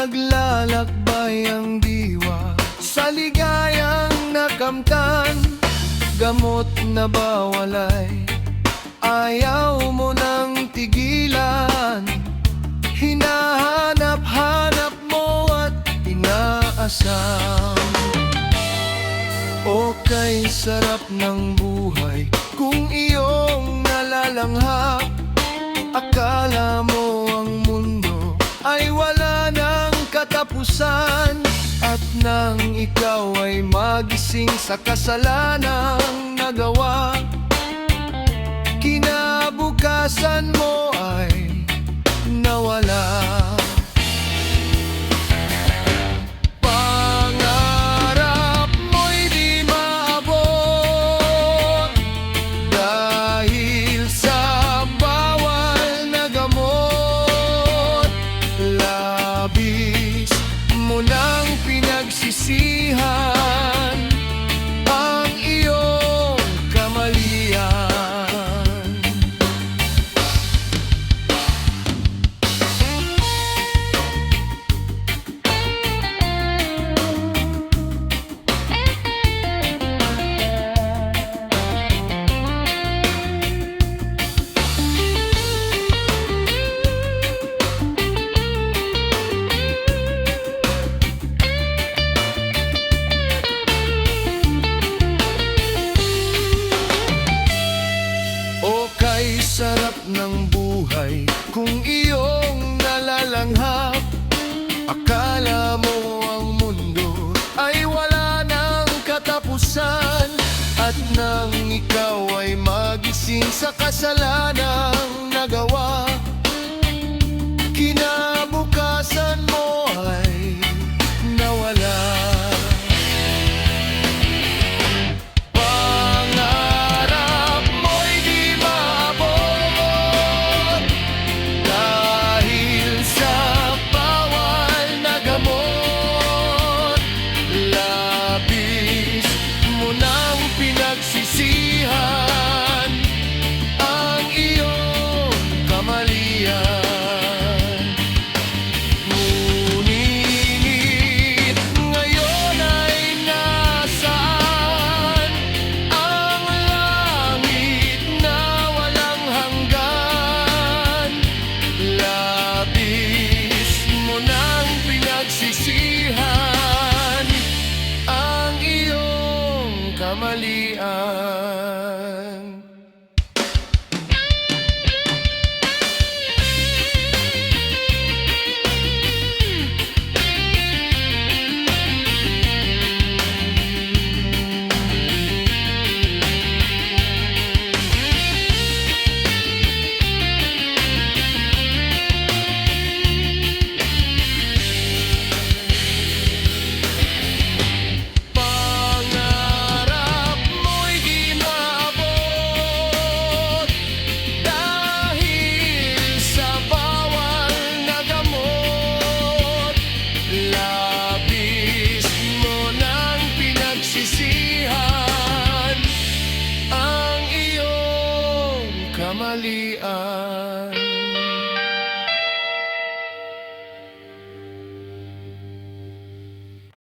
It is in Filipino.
naglalakbay ang diwa sa ligayang nakamtan. Gamot na bawalay, ayaw mo nang tigilan. Hinahanap-hanap mo at inaasam. O kay sarap ng buhay kung iyong nalalanghap. Akala mo ang mundo ay wala ng katapusan. At nang ikaw ay magising sa kasalanang nagawa, kinabukasan mo ay nawala. Pangarap mo'y di maabot dahil sa bawal na gamot. Labis mo nang pinagsisihan ang iyong kamalian. Sarap ng buhay kung iyong nalalanghap. Akala mo ang mundo ay wala ng katapusan. At nang ikaw ay magising sa kasalanang nagawa, kinabukasan mo ay nawala. Pinagsisihan ang iyong kamalian. Ngunit ngayon ay nasaan ang langit na walang hanggan? Labis mo nang pinagsisihan ang iyong kamalian. Kamalian.